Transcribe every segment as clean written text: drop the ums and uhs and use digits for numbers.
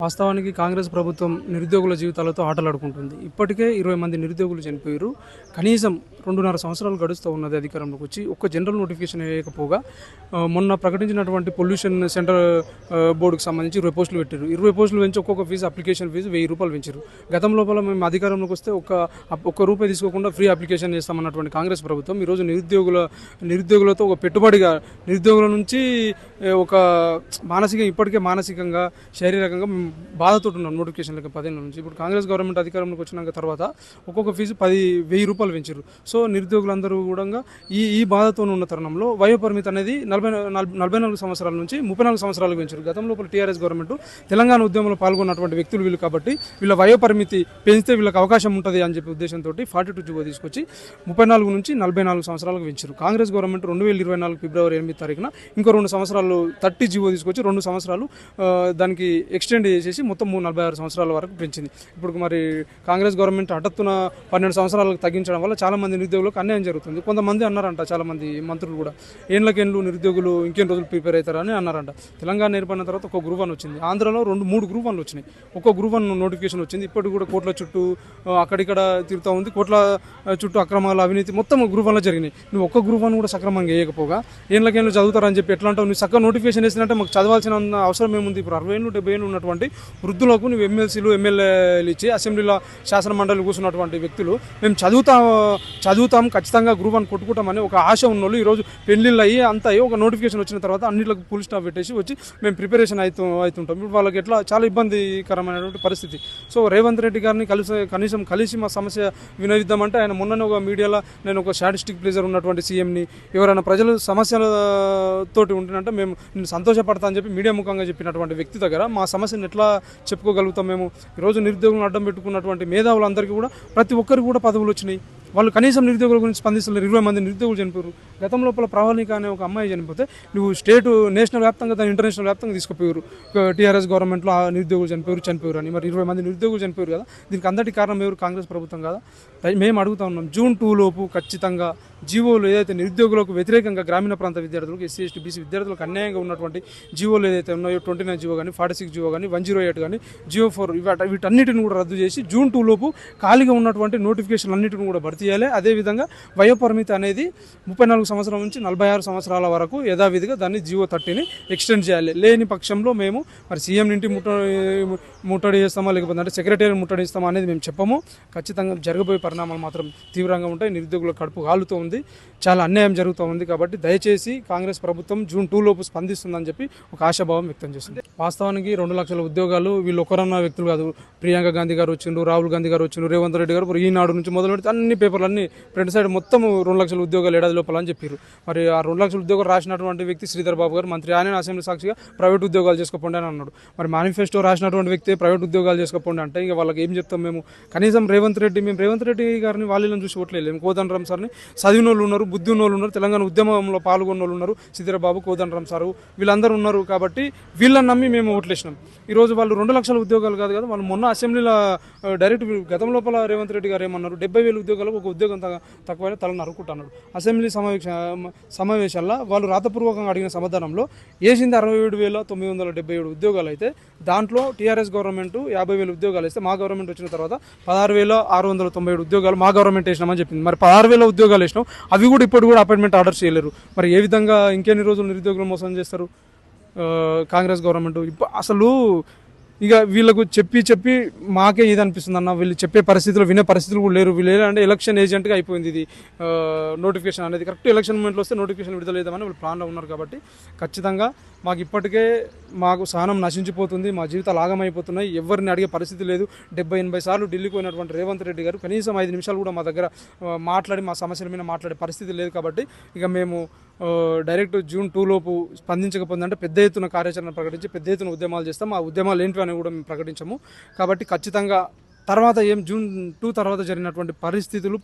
వాస్తవానికి కాంగ్రెస్ ప్రభుత్వం నిరుద్యోగుల జీవితాలతో ఆటలాడుకుంటుంది. ఇప్పటికే 20 మంది నిరుద్యోగులు చనిపోయారు. కనీసం 2.5 సంవత్సరాలు గడుస్తూ ఉన్నది అధికారంలోకి వచ్చి. ఒక్క జనరల్ నోటిఫికేషన్ వేయకపోగా మొన్న ప్రకటించినటువంటి పొల్యూషన్ సెంటర్ బోర్డుకు సంబంధించి 20 పోస్టులు పెట్టారు. 20 పోస్టులు పెంచి ఒక్కొక్క ఫీజు అప్లికేషన్ ఫీజు ₹1000 పెంచారు. గతం లోపల మేము అధికారంలోకి వస్తే ఒక్క రూపాయి తీసుకోకుండా ఫ్రీ అప్లికేషన్ చేస్తామన్నటువంటి కాంగ్రెస్ ప్రభుత్వం ఈరోజు నిరుద్యోగులతో ఒక పెట్టుబడిగా నిరుద్యోగుల నుంచి ఒక ఇప్పటికే మానసికంగా శారీరకంగా బాధతో ఉన్నాం. నోటిఫికేషన్ లెక్క 10 ఏళ్ళ నుంచి. ఇప్పుడు కాంగ్రెస్ గవర్నమెంట్ అధికారంలోకి వచ్చినాక తర్వాత ఒక్కొక్క ఫీజు ₹1000 పెంచారు. సో నిరుద్యోగులందరూ కూడా ఈ బాధతో ఉన్న తరుణంలో వయోపరిమితి అనేది 44 సంవత్సరాల నుంచి 34 సంవత్సరాలకు పెంచారు. గతంలో టీఆర్ఎస్ గవర్నమెంట్ తెలంగాణ ఉద్యమంలో పాల్గొన్నటువంటి వ్యక్తులు వీళ్ళు కాబట్టి వీళ్ళ వయోపరిమితి పెంచితే వీళ్ళకి అవకాశం ఉంటుంది అని చెప్పి ఉద్దేశంతో 42 జీవో తీసుకొచ్చి 34 నుంచి 44 సంవత్సరాలకు పెంచారు. కాంగ్రెస్ గవర్నమెంట్ 2024 ఫిబ్రవరి 8 తారీఖున ఇంకో 2 సంవత్సరాలు 30 జీవో తీసుకొచ్చి 2 సంవత్సరాలు దానికి ఎక్స్టెండ్ చేసేసి మొత్తం 46 సంవత్సరాల వరకు పెంచింది. ఇప్పుడు మరి కాంగ్రెస్ గవర్నమెంట్ హఠాత్తున 12 సంవత్సరాలకు తగ్గించడం వల్ల చాలా మంది నిరుద్యోగులకు అన్యాయం జరుగుతుంది. కొంతమంది అన్నారంట, చాలా మంది మంత్రులు కూడా ఏళ్ళకేళ్ళు నిరుద్యోగులు ఇంకెన్ని రోజులు ప్రిపేర్ అవుతారని అన్నారంట. తెలంగాణ ఏర్పడిన తర్వాత ఒక గ్రూప్ 1 వచ్చింది. ఆంధ్రలో 3 గ్రూప్ 1లు వచ్చినాయి. ఒక్కో గ్రూప్ 1 నోటిఫికేషన్ వచ్చింది. ఇప్పటికి కూడా కోట్ల చుట్టూ అక్కడిక్కడ తిరుగుతూ ఉంది. కోట్ల చుట్టూ అక్రమాలు అవినీతి మొత్తం గ్రూప్ 1లో జరిగినాయి. నువ్వు ఒక్క గ్రూప్ 1 కూడా సక్రమంగా వేయకపోగా ఏళ్ళకేళ్ళు చదువుతారని చెప్పి ఎట్లా అంటావు? నువ్వు చక్కగా నోటిఫికేషన్ వేసినట్టే మాకు చదవాల్సిన అవసరం ఏముంది? ఇప్పుడు 60 ఏళ్ళు 70 ఏళ్ళు ఉన్నటువంటి వృద్ధులకు నువ్వు ఎమ్మెల్సీలు ఎమ్మెల్యేలు ఇచ్చి అసెంబ్లీలో శాసన మండలి కూర్చున్నటువంటి వ్యక్తులు మేము చదువుతాం ఖచ్చితంగా గ్రూప్ 1 కొట్టుకుంటామని ఒక ఆశ ఉన్నోళ్ళు ఈరోజు పెళ్లిళ్ళు అయ్యి అంతా అయ్యి ఒక నోటిఫికేషన్ వచ్చిన తర్వాత అన్నింటికి ఫుల్ స్టాప్ పెట్టేసి వచ్చి మేము ప్రిపరేషన్ అవుతుంటాం. ఇప్పుడు వాళ్ళకి ఎట్లా చాలా ఇబ్బందికరమైనటువంటి పరిస్థితి. సో రేవంత్ రెడ్డి గారిని కనీసం కలిసి మా సమస్య వినవిద్దామంటే ఆయన మొన్ననే ఒక మీడియాలో నేను ఒక స్టాటిస్టిక్ ప్లేజర్ ఉన్నటువంటి సీఎంని ఎవరైనా ప్రజలు సమస్యలతోటి ఉంటున్నట్టే మేము నేను సంతోషపడతా అని చెప్పి మీడియా ముఖంగా చెప్పినటువంటి వ్యక్తి దగ్గర మా సమస్యను ఎట్లా చెప్పుకోగలుగుతాం? మేము ఈరోజు నిరుద్యోగులను అడ్డం పెట్టుకున్నటువంటి మేధావులందరికీ కూడా ప్రతి ఒక్కరికి కూడా పదవులు వచ్చినాయి. వాళ్ళు కనీసం నిరుద్యోగుల గురించి స్పందిస్తున్నారు. 20 మంది నిరుద్యోగులు చనిపోయారు. గతం లోపల ప్రవళిక అనే ఒక అమ్మాయి చనిపోతే నువ్వు నేషనల్ వ్యాప్తంగా దాన్ని ఇంటర్నేషనల్ వ్యాప్తంగా తీసుకుపోయారు. టీఆర్ఎస్ గవర్నమెంట్లో ఆ నిరుద్యోగులు చనిపోయారు అని. మరి 20 మంది నిరుద్యోగులు చనిపోయారు కదా, దీనికి అందరికీ కారణం ఎవరు? కాంగ్రెస్ ప్రభుత్వం కదా. మేము అడుగుతా ఉన్నాం, జూన్ 2 లోపు ఖచ్చితంగా జీవోలు ఏదైతే నిరుద్యోగులకు వ్యతిరేకంగా గ్రామీణ ప్రాంత విద్యార్థులకు ఎస్సీ ఎస్టీ బీసీ విద్యార్థులకు అన్యాయంగా ఉన్నటువంటి జీవోలు ఏదైతే ఉన్నాయో 29 జీవో కానీ 46 జీవో కానీ 108 కానీ జియో 4 వీటన్నిటిని కూడా రద్దు చేసి జూన్ 2 లోపు ఖాళీగా ఉన్నటువంటి నోటిఫికేషన్ అన్నిటిని కూడా భర్తీ చేయాలి. అదేవిధంగా వయోపరిమితి అనేది 34 సంవత్సరాల నుంచి 46 సంవత్సరాల వరకు యథావిధిగా దాన్ని జీవో 30ని ఎక్స్టెండ్ చేయాలి. లేని పక్షంలో మేము మరి సీఎం ఇంటి ముట్టడి చేస్తామా లేకపోతే అంటే సెక్రటరీ ముట్టడిస్తామా అనేది మేము చెప్పము. ఖచ్చితంగా జరగబోయే పరిణామాలు మాత్రం తీవ్రంగా ఉంటాయి. నిరుద్యోగుల కడుపు కాలుతూ ఉంది, చాలా అన్యాయం జరుగుతూ ఉంది. కాబట్టి దయచేసి కాంగ్రెస్ ప్రభుత్వం జూన్ 2 లోపు స్పందిస్తుందని చెప్పి ఒక ఆశాభావం వ్యక్తం చేస్తుంది. వాస్తవానికి 2 లక్షల ఉద్యోగాలు వీళ్ళు ఒకరన్న వ్యక్తులు కాదు. ప్రియాంక గాంధీ గారు వచ్చిండ్రు, రాహుల్ గాంధీ గారు వచ్చిండ్రు, రేవంత్ రెడ్డి గారు ఈనాడు నుంచి మొదలు పెడితే అన్ని పేపర్లు అన్ని ఫ్రంట్ సైడ్ మొత్తం 2 లక్షల ఉద్యోగాలు ఏడాది లోపల అని చెప్పారు. మరి ఆ 2 లక్షల ఉద్యోగాలు రాసినటువంటి వ్యక్తి శ్రీధర్ బాబు గారు మంత్రి. ఆయన అసెంబ్లీ సాక్షిగా ప్రైవేట్ ఉద్యోగాలు చేసుకోండి అని అన్నాడు. మరి మేనిఫెస్టో రాసినటువంటి వ్యక్తి ప్రైవేట్ ఉద్యోగాలు చేసుకోండి అంటే ఇక వాళ్ళకి ఏం చెప్తాం మేము? కనీసం మేము రేవంత్ రెడ్డి గారిని వాళ్ళని చూసి ఓట్లేదు. కోదండరామ్ సార్ని చదివిన వాళ్ళు ఉన్నారు, బుద్ధి ఉన్న వాళ్ళు ఉన్నారు, తెలంగాణ ఉద్యమంలో పాల్గొన్న వాళ్ళు ఉన్నారు, శ్రీధరబాబు కోదండరామ్ సారు వీళ్ళందరూ ఉన్నారు. కాబట్టి వీళ్ళని నమ్మి మేము ఓట్లేసినాం. ఈరోజు వాళ్ళు 2 లక్షల ఉద్యోగాలు కాదు కదా, వాళ్ళు మొన్న అసెంబ్లీలో డైరెక్ట్ గతం లోపల రేవంత్ రెడ్డి గారు ఏమన్నారు? 70,000 ఉద్యోగాలకు ఒక ఉద్యోగం తక్కువైనా తల నరుకుంటున్నాడు. అసెంబ్లీ సమావేశాల్లో వాళ్ళు రాతపూర్వకంగా అడిగిన సమాధానంలో వేసింది 67,977 ఉద్యోగాలు అయితే దాంట్లో టీఆర్ఎస్ గవర్నమెంట్ 50,000 ఉద్యోగాలు ఇస్తే మా గవర్నమెంట్ వచ్చిన తర్వాత 16,697 ఉద్యోగాలు మా గవర్నమెంట్ వేసినామని చెప్పింది. మరి 16,000 ఉద్యోగాలు వేసినాం, అవి కూడా ఇప్పుడు కూడా అపాయింట్మెంట్ ఆర్డర్ చేయలేరు. మరి ఏ విధంగా ఇంకెన్ని రోజులు నిరుద్యోగులు మోసం చేస్తారు కాంగ్రెస్ గవర్నమెంట్? అసలు ఇక వీళ్ళకు చెప్పి మాకే ఇది అనిపిస్తుంది అన్న. వీళ్ళు చెప్పే పరిస్థితులు వినే పరిస్థితులు కూడా లేరు. వీళ్ళు అంటే ఎలక్షన్ ఏజెంట్గా అయిపోయింది ఇది నోటిఫికేషన్ అనేది. కరెక్ట్ ఎలక్షన్ మూమెంట్లో వస్తే నోటిఫికేషన్ విడుదల చేద్దామని వీళ్ళు ప్లాన్లో ఉన్నారు. కాబట్టి ఖచ్చితంగా మాకు ఇప్పటికే మాకు సహనం నశించిపోతుంది, మా జీవితాలు ఆగమైపోతున్నాయి. ఎవరిని అడిగే పరిస్థితి లేదు. 70-80 సార్లు ఢిల్లీకి పోయినటువంటి రేవంత్ రెడ్డి గారు కనీసం 5 నిమిషాలు కూడా మా దగ్గర మాట్లాడి మా సమస్యల మీద మాట్లాడే పరిస్థితి లేదు. కాబట్టి ఇక మేము డైరెక్ట్ జూన్ 2 లోపు స్పందించకపోతే పెద్ద ఎత్తున కార్యాచరణ ప్రకటించి పెద్ద ఎత్తున ఉద్యమాలు చేస్తాం. ఆ ఉద్యమాలు ఏంటి అని కూడా మేము ప్రకటించము. కాబట్టి ఖచ్చితంగా తర్వాత జూన్ 2 తర్వాత జరిగినటువంటి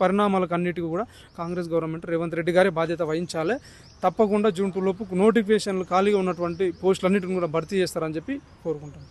పరిణామాలకు అన్నిటికీ కూడా కాంగ్రెస్ గవర్నమెంట్ రేవంత్ రెడ్డి గారే బాధ్యత వహించాలి. తప్పకుండా జూన్ 2 లోపు నోటిఫికేషన్లు ఖాళీగా ఉన్నటువంటి పోస్టులన్నింటిని కూడా భర్తీ చేస్తారని చెప్పి కోరుకుంటాం.